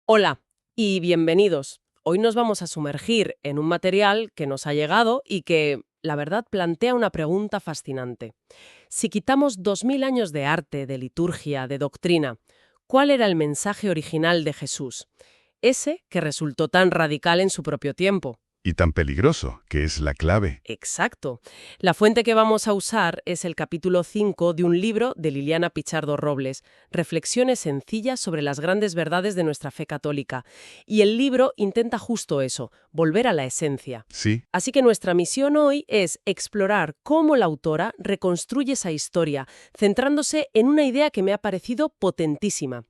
Hola y bienvenidos. Hoy nos vamos a sumergir en un material que nos ha llegado y que, la verdad, plantea una pregunta fascinante. Si quitamos 2000 años de arte, de liturgia, de doctrina, ¿cuál era el mensaje original de Jesús? Ese que resultó tan radical en su propio tiempo. Y tan peligroso, que es la clave. Exacto. La fuente que vamos a usar es el capítulo 5 de un libro de Liliana Pichardo Robles, Reflexiones sencillas sobre las grandes verdades de nuestra fe católica. Y el libro intenta justo eso, volver a la esencia. Sí, Así que nuestra misión hoy es explorar cómo la autora reconstruye esa historia, centrándose en una idea que me ha parecido potentísima: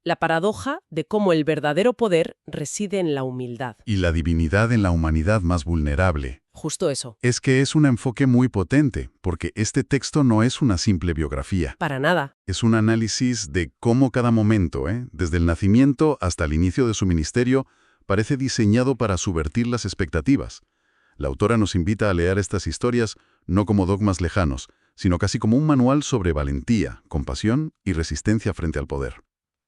la paradoja de cómo el verdadero poder reside en la humildad. y la divinidad en la humanidad más vulnerable. Justo eso. Es que es un enfoque muy potente, porque este texto no es una simple biografía. Para nada. Es un análisis de cómo cada momento, desde el nacimiento hasta el inicio de su ministerio, parece diseñado para subvertir las expectativas. La autora nos invita a leer estas historias no como dogmas lejanos, sino casi como un manual sobre valentía, compasión y resistencia frente al poder.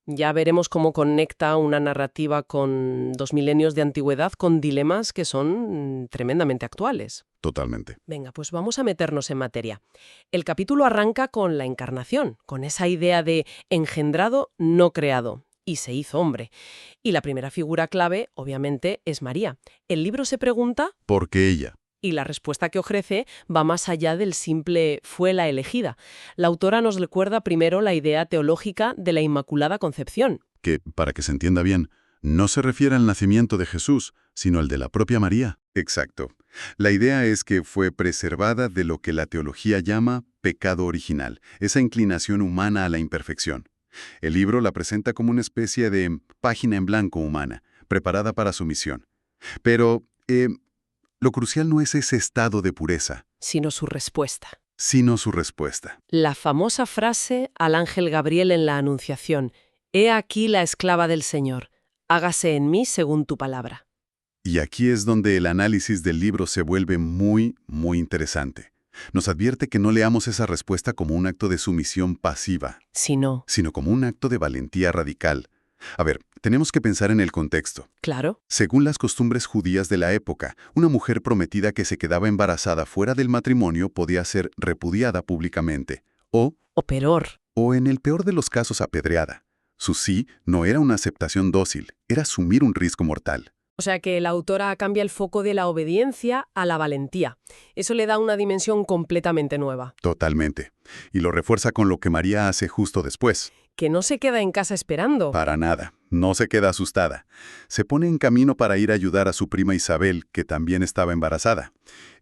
Ya veremos cómo conecta una narrativa con 2000 años de antigüedad con dilemas que son tremendamente actuales. Totalmente. Venga, pues vamos a meternos en materia. El capítulo arranca con la encarnación, con esa idea de engendrado, no creado, y se hizo hombre. Y la primera figura clave, obviamente, es María. El libro se pregunta, Porque ella. y la respuesta que ofrece va más allá del simple fue la elegida. La autora nos recuerda primero la idea teológica de la Inmaculada Concepción. Que, para que se entienda bien, no se refiere al nacimiento de Jesús, sino al de la propia María. Exacto. La idea es que fue preservada de lo que la teología llama pecado original, esa inclinación humana a la imperfección. El libro la presenta como una especie de página en blanco humana, preparada para su misión. Pero lo crucial no es ese estado de pureza, Sino su respuesta. sino su respuesta. La famosa frase al ángel Gabriel en la Anunciación: «He aquí la esclava del Señor, hágase en mí según tu palabra». Y aquí es donde el análisis del libro se vuelve muy, muy interesante. Nos advierte que no leamos esa respuesta como un acto de sumisión pasiva, Si no, sino como un acto de valentía radical. A ver, tenemos que pensar en el contexto. claro, Según las costumbres judías de la época, una mujer prometida que se quedaba embarazada fuera del matrimonio podía ser repudiada públicamente, o peor. o en el peor de los casos apedreada. Su sí no era una aceptación dócil, era asumir un riesgo mortal. O sea que la autora cambia el foco de la obediencia a la valentía. Eso le da una dimensión completamente nueva, Totalmente. Y lo refuerza con lo que María hace justo después. que no se queda en casa esperando. Para nada. No se queda asustada. Se pone en camino para ir a ayudar a su prima Isabel, que también estaba embarazada.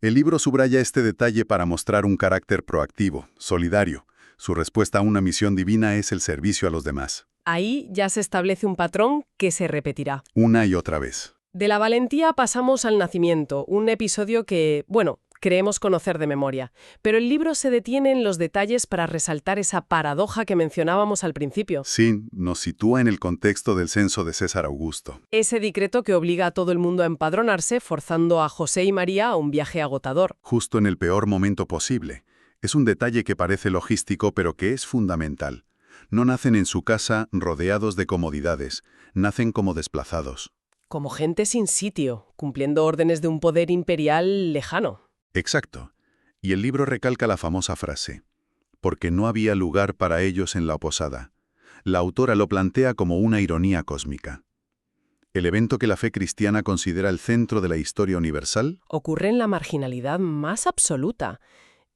El libro subraya este detalle para mostrar un carácter proactivo, solidario. Su respuesta a una misión divina es el servicio a los demás. Ahí ya se establece un patrón que se repetirá. Una y otra vez. De la valentía pasamos al nacimiento, un episodio que, bueno, creemos conocer de memoria. Pero el libro se detiene en los detalles para resaltar esa paradoja que mencionábamos al principio. Sí, nos sitúa en el contexto del censo de César Augusto. Ese decreto que obliga a todo el mundo a empadronarse, forzando a José y María a un viaje agotador. Justo en el peor momento posible. Es un detalle que parece logístico, pero que es fundamental. No nacen en su casa rodeados de comodidades, nacen como desplazados. Como gente sin sitio, cumpliendo órdenes de un poder imperial lejano. Exacto. Y el libro recalca la famosa frase, porque no había lugar para ellos en la posada. La autora lo plantea como una ironía cósmica. El evento que la fe cristiana considera el centro de la historia universal, Ocurre en la marginalidad más absoluta,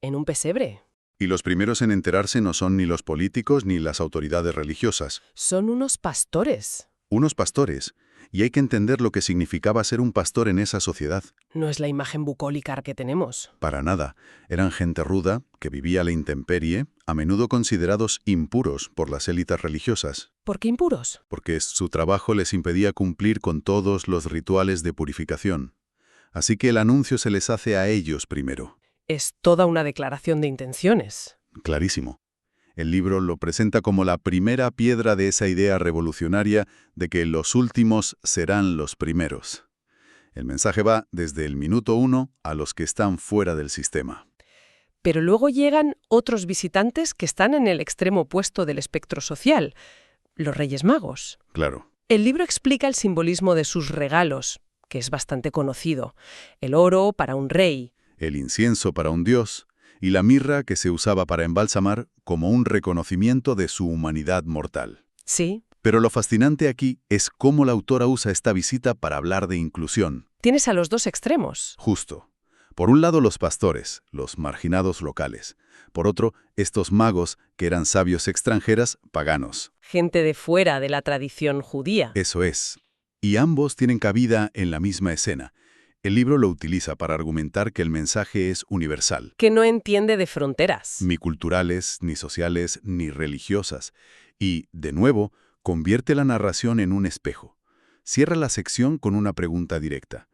en un pesebre. y los primeros en enterarse no son ni los políticos ni las autoridades religiosas. Son unos pastores. Unos pastores, y hay que entender lo que significaba ser un pastor en esa sociedad. No es la imagen bucólica que tenemos. Para nada, eran gente ruda, que vivía a la intemperie, a menudo considerados impuros por las élites religiosas, ¿Por qué impuros? porque su trabajo les impedía cumplir con todos los rituales de purificación. Así que el anuncio se les hace a ellos primero. Es toda una declaración de intenciones. Clarísimo. El libro lo presenta como la primera piedra de esa idea revolucionaria de que los últimos serán los primeros. El mensaje va desde el minuto 1 a los que están fuera del sistema. Pero luego llegan otros visitantes que están en el extremo opuesto del espectro social, los Reyes Magos. Claro. El libro explica el simbolismo de sus regalos, que es bastante conocido. El oro para un rey. El incienso para un dios y la mirra que se usaba para embalsamar como un reconocimiento de su humanidad mortal. Sí. Pero lo fascinante aquí es cómo la autora usa esta visita para hablar de inclusión. Tienes a los dos extremos. Justo. Por un lado los pastores, los marginados locales. Por otro, estos magos, que eran sabios extranjeras, paganos. Gente de fuera de la tradición judía. Eso es. Y ambos tienen cabida en la misma escena. El libro lo utiliza para argumentar que el mensaje es universal. Que no entiende de fronteras. Ni culturales, ni sociales, ni religiosas. Y, de nuevo, convierte la narración en un espejo. Cierra la sección con una pregunta directa.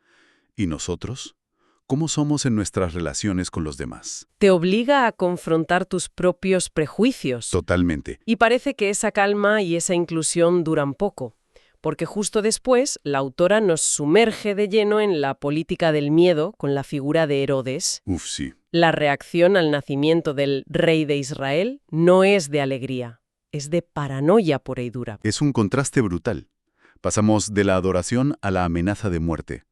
¿Y nosotros? ¿Cómo somos en nuestras relaciones con los demás? Te obliga a confrontar tus propios prejuicios. Totalmente. Y parece que esa calma y esa inclusión duran poco, porque justo después la autora nos sumerge de lleno en la política del miedo con la figura de Herodes. Uf, sí. La reacción al nacimiento del rey de Israel no es de alegría, es de paranoia pura y dura. Es un contraste brutal. Pasamos de la adoración a la amenaza de muerte.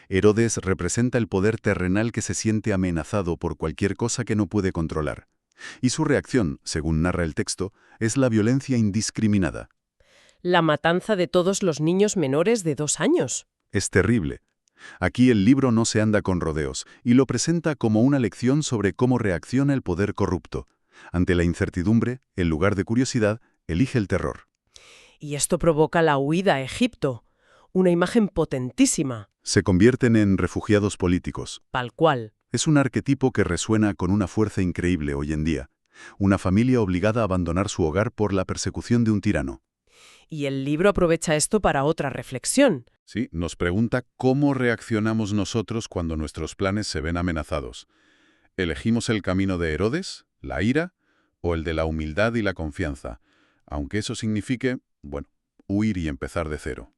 Herodes representa el poder terrenal que se siente amenazado por cualquier cosa que no puede controlar. Y su reacción, según narra el texto, es la violencia indiscriminada. La matanza de todos los niños menores de 2 años. Es terrible. Aquí el libro no se anda con rodeos y lo presenta como una lección sobre cómo reacciona el poder corrupto. Ante la incertidumbre, en lugar de curiosidad, elige el terror. Y esto provoca la huida a Egipto, una imagen potentísima. Se convierten en refugiados políticos. Tal cual. Es un arquetipo que resuena con una fuerza increíble hoy en día. Una familia obligada a abandonar su hogar por la persecución de un tirano. Y el libro aprovecha esto para otra reflexión. Sí, nos pregunta cómo reaccionamos nosotros cuando nuestros planes se ven amenazados. ¿Elegimos el camino de Herodes, la ira, o el de la humildad y la confianza? Aunque eso signifique, bueno, huir y empezar de cero.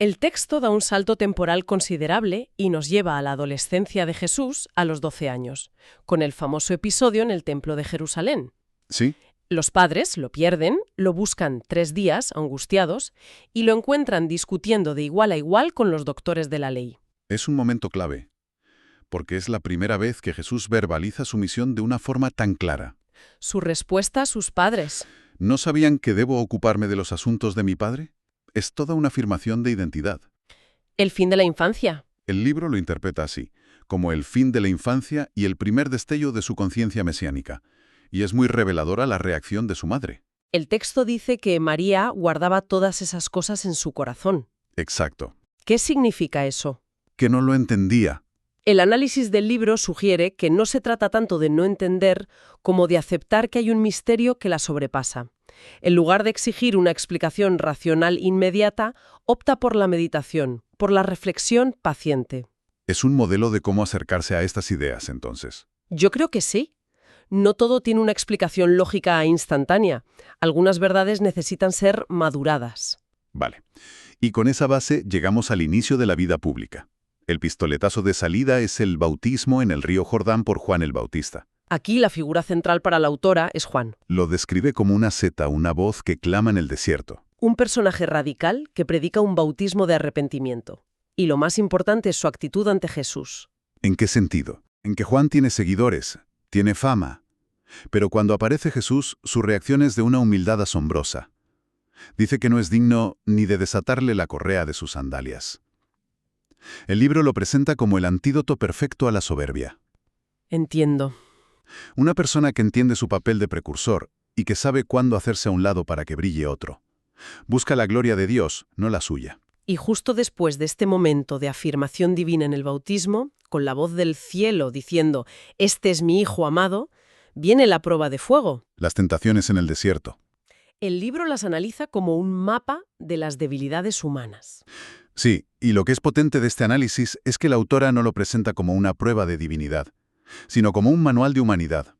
El texto da un salto temporal considerable y nos lleva a la adolescencia de Jesús a los 12 años, con el famoso episodio en el Templo de Jerusalén. Sí, Los padres lo pierden, lo buscan 3 días, angustiados, y lo encuentran discutiendo de igual a igual con los doctores de la ley. es un momento clave, porque es la primera vez que Jesús verbaliza su misión de una forma tan clara. Su respuesta a sus padres. ¿No sabían que debo ocuparme de los asuntos de mi padre? Es toda una afirmación de identidad. El fin de la infancia. El libro lo interpreta así, como el fin de la infancia y el primer destello de su conciencia mesiánica, y es muy reveladora la reacción de su madre. El texto dice que María guardaba todas esas cosas en su corazón. Exacto. ¿Qué significa eso? Que no lo entendía. El análisis del libro sugiere que no se trata tanto de no entender como de aceptar que hay un misterio que la sobrepasa. En lugar de exigir una explicación racional inmediata, opta por la meditación, por la reflexión paciente. Es un modelo de cómo acercarse a estas ideas, entonces. Yo creo que sí. No todo tiene una explicación lógica e instantánea. Algunas verdades necesitan ser maduradas. Vale. Y con esa base llegamos al inicio de la vida pública. El pistoletazo de salida es el bautismo en el río Jordán por Juan el Bautista. Aquí la figura central para la autora es Juan, Lo describe como una seta, una voz que clama en el desierto. un personaje radical que predica un bautismo de arrepentimiento. Y lo más importante es su actitud ante Jesús. ¿En qué sentido? En que Juan tiene seguidores, tiene fama. Pero cuando aparece Jesús, su reacción es de una humildad asombrosa. Dice que no es digno ni de desatarle la correa de sus sandalias. El libro lo presenta como el antídoto perfecto a la soberbia. Entiendo. Una persona que entiende su papel de precursor y que sabe cuándo hacerse a un lado para que brille otro. Busca la gloria de Dios, no la suya. Y justo después de este momento de afirmación divina en el bautismo, con la voz del cielo diciendo, «Este es mi Hijo amado», viene la prueba de fuego. Las tentaciones en el desierto. El libro las analiza como un mapa de las debilidades humanas. Sí, y lo que es potente de este análisis es que la autora no lo presenta como una prueba de divinidad, sino como un manual de humanidad.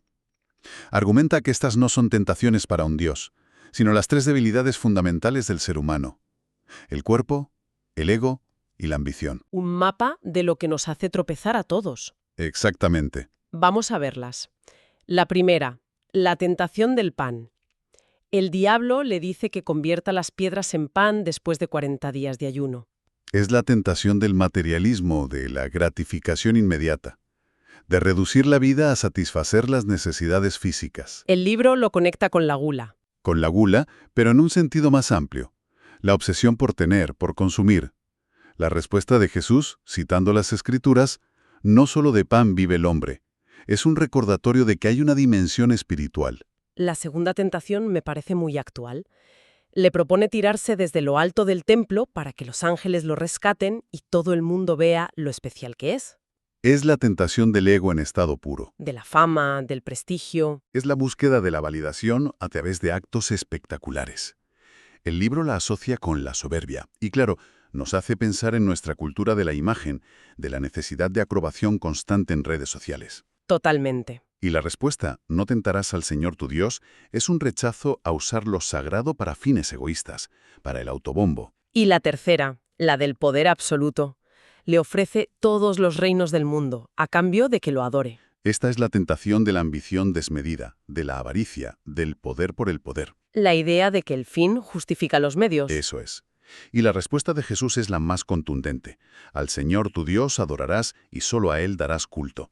Argumenta que estas no son tentaciones para un Dios, sino las 3 debilidades fundamentales del ser humano: el cuerpo, el ego y la ambición. Un mapa de lo que nos hace tropezar a todos. Exactamente. Vamos a verlas. La primera, la tentación del pan. El diablo le dice que convierta las piedras en pan después de 40 días de ayuno. Es la tentación del materialismo, de la gratificación inmediata, de reducir la vida a satisfacer las necesidades físicas. El libro lo conecta con la gula. Con la gula, pero en un sentido más amplio. La obsesión por tener, por consumir. La respuesta de Jesús, citando las Escrituras, no solo de pan vive el hombre. Es un recordatorio de que hay una dimensión espiritual. La segunda tentación me parece muy actual. Le propone tirarse desde lo alto del templo para que los ángeles lo rescaten y todo el mundo vea lo especial que es. Es la tentación del ego en estado puro. De la fama, del prestigio. Es la búsqueda de la validación a través de actos espectaculares. El libro la asocia con la soberbia. Y claro, nos hace pensar en nuestra cultura de la imagen, de la necesidad de aprobación constante en redes sociales. Totalmente. Y la respuesta, no tentarás al Señor tu Dios, es un rechazo a usar lo sagrado para fines egoístas, para el autobombo. Y la tercera, la del poder absoluto. Le ofrece todos los reinos del mundo, a cambio de que lo adore. Esta es la tentación de la ambición desmedida, de la avaricia, del poder por el poder. La idea de que el fin justifica los medios. Eso es. Y la respuesta de Jesús es la más contundente. Al Señor tu Dios adorarás y solo a Él darás culto.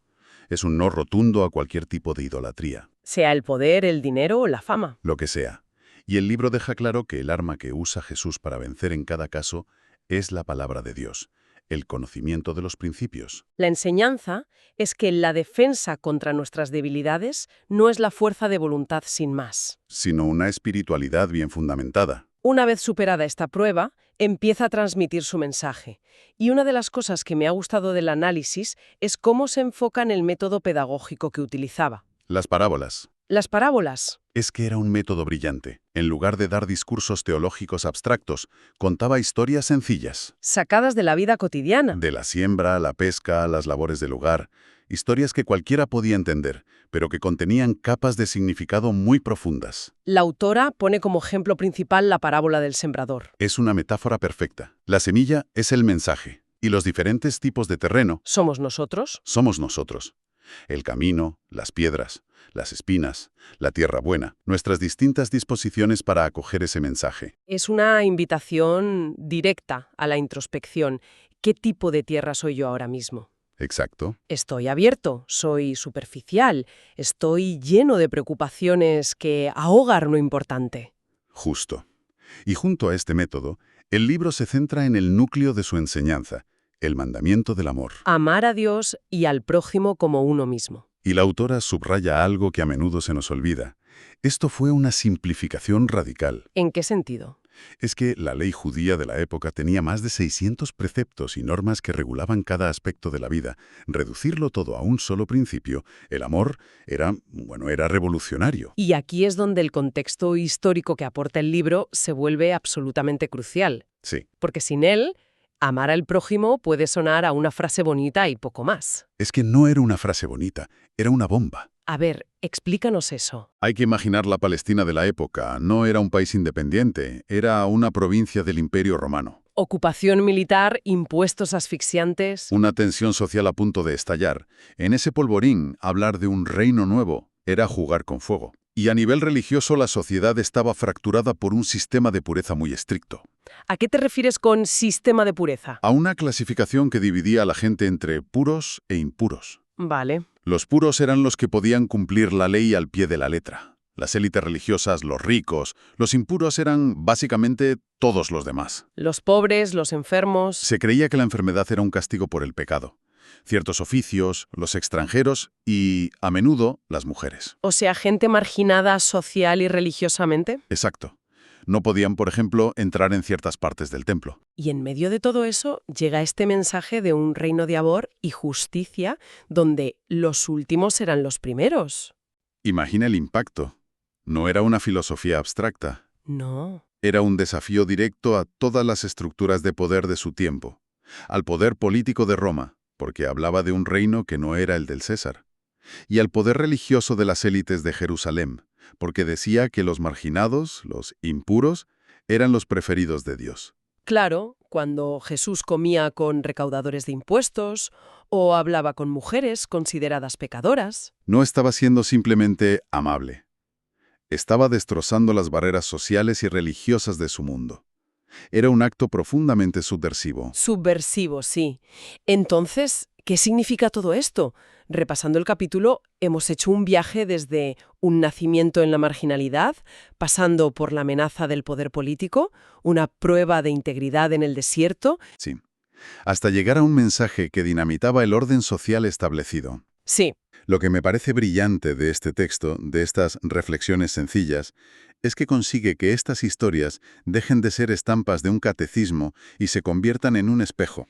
Es un no rotundo a cualquier tipo de idolatría. Sea el poder, el dinero o la fama. Lo que sea. Y el libro deja claro que el arma que usa Jesús para vencer en cada caso es la palabra de Dios, el conocimiento de los principios. La enseñanza es que la defensa contra nuestras debilidades no es la fuerza de voluntad sin más. Sino una espiritualidad bien fundamentada. Una vez superada esta prueba, empieza a transmitir su mensaje. Y una de las cosas que me ha gustado del análisis es cómo se enfoca en el método pedagógico que utilizaba. Las parábolas. Las parábolas. Es que era un método brillante. En lugar de dar discursos teológicos abstractos, contaba historias sencillas. Sacadas de la vida cotidiana. De la siembra, la pesca, las labores del hogar. Historias que cualquiera podía entender, pero que contenían capas de significado muy profundas. La autora pone como ejemplo principal la parábola del sembrador. Es una metáfora perfecta. La semilla es el mensaje, y los diferentes tipos de terreno ¿Somos nosotros? somos nosotros. El camino, las piedras, las espinas, la tierra buena, nuestras distintas disposiciones para acoger ese mensaje. Es una invitación directa a la introspección. ¿Qué tipo de tierra soy yo ahora mismo? Exacto. Estoy abierto, soy superficial, estoy lleno de preocupaciones que ahogan lo importante. Justo. Y junto a este método, el libro se centra en el núcleo de su enseñanza, el mandamiento del amor. Amar a Dios y al prójimo como uno mismo. Y la autora subraya algo que a menudo se nos olvida. Esto fue una simplificación radical. ¿En qué sentido? Es que la ley judía de la época tenía más de 600 preceptos y normas que regulaban cada aspecto de la vida. Reducirlo todo a un solo principio, el amor, era revolucionario. Y aquí es donde el contexto histórico que aporta el libro se vuelve absolutamente crucial. Sí. Porque sin él, amar al prójimo puede sonar a una frase bonita y poco más. Es que no era una frase bonita, era una bomba. A ver, explícanos eso. Hay que imaginar la Palestina de la época. No era un país independiente, era una provincia del Imperio Romano. Ocupación militar, impuestos asfixiantes. Una tensión social a punto de estallar. En ese polvorín, hablar de un reino nuevo era jugar con fuego. Y a nivel religioso, la sociedad estaba fracturada por un sistema de pureza muy estricto. ¿A qué te refieres con sistema de pureza? A una clasificación que dividía a la gente entre puros e impuros. Vale. Los puros eran los que podían cumplir la ley al pie de la letra. Las élites religiosas, los ricos. Los impuros eran, básicamente, todos los demás. Los pobres, los enfermos. Se creía que la enfermedad era un castigo por el pecado. Ciertos oficios, los extranjeros y, a menudo, las mujeres. O sea, gente marginada social y religiosamente. Exacto. No podían, por ejemplo, entrar en ciertas partes del templo. Y en medio de todo eso llega este mensaje de un reino de amor y justicia donde los últimos eran los primeros. Imagina el impacto. No era una filosofía abstracta. No. Era un desafío directo a todas las estructuras de poder de su tiempo. Al poder político de Roma, porque hablaba de un reino que no era el del César. Y al poder religioso de las élites de Jerusalén, porque decía que los marginados, los impuros, eran los preferidos de Dios. Claro, cuando Jesús comía con recaudadores de impuestos o hablaba con mujeres consideradas pecadoras. No estaba siendo simplemente amable. Estaba destrozando las barreras sociales y religiosas de su mundo. Era un acto profundamente subversivo. Subversivo, sí. Entonces, ¿qué significa todo esto? Repasando el capítulo, hemos hecho un viaje desde un nacimiento en la marginalidad, pasando por la amenaza del poder político, una prueba de integridad en el desierto. Sí. Hasta llegar a un mensaje que dinamitaba el orden social establecido. Sí, Lo que me parece brillante de este texto, de estas reflexiones sencillas, es que consigue que estas historias dejen de ser estampas de un catecismo y se conviertan en un espejo.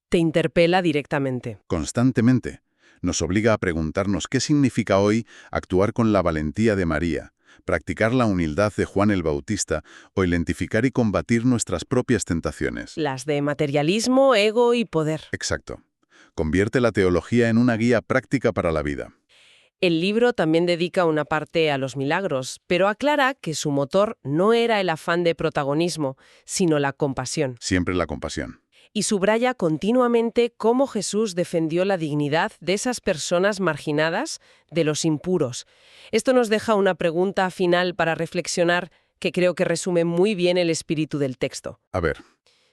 te interpela directamente. Constantemente. Nos obliga a preguntarnos qué significa hoy actuar con la valentía de María, practicar la humildad de Juan el Bautista o identificar y combatir nuestras propias tentaciones. Las de materialismo, ego y poder. Exacto. Convierte la teología en una guía práctica para la vida. El libro también dedica una parte a los milagros, pero aclara que su motor no era el afán de protagonismo, sino la compasión. Siempre la compasión. Y subraya continuamente cómo Jesús defendió la dignidad de esas personas marginadas, de los impuros. Esto nos deja una pregunta final para reflexionar que creo que resume muy bien el espíritu del texto. A ver,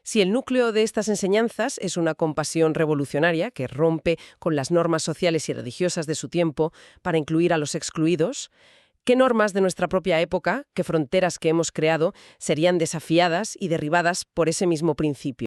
Si el núcleo de estas enseñanzas es una compasión revolucionaria que rompe con las normas sociales y religiosas de su tiempo para incluir a los excluidos, ¿qué normas de nuestra propia época, qué fronteras que hemos creado, serían desafiadas y derribadas por ese mismo principio?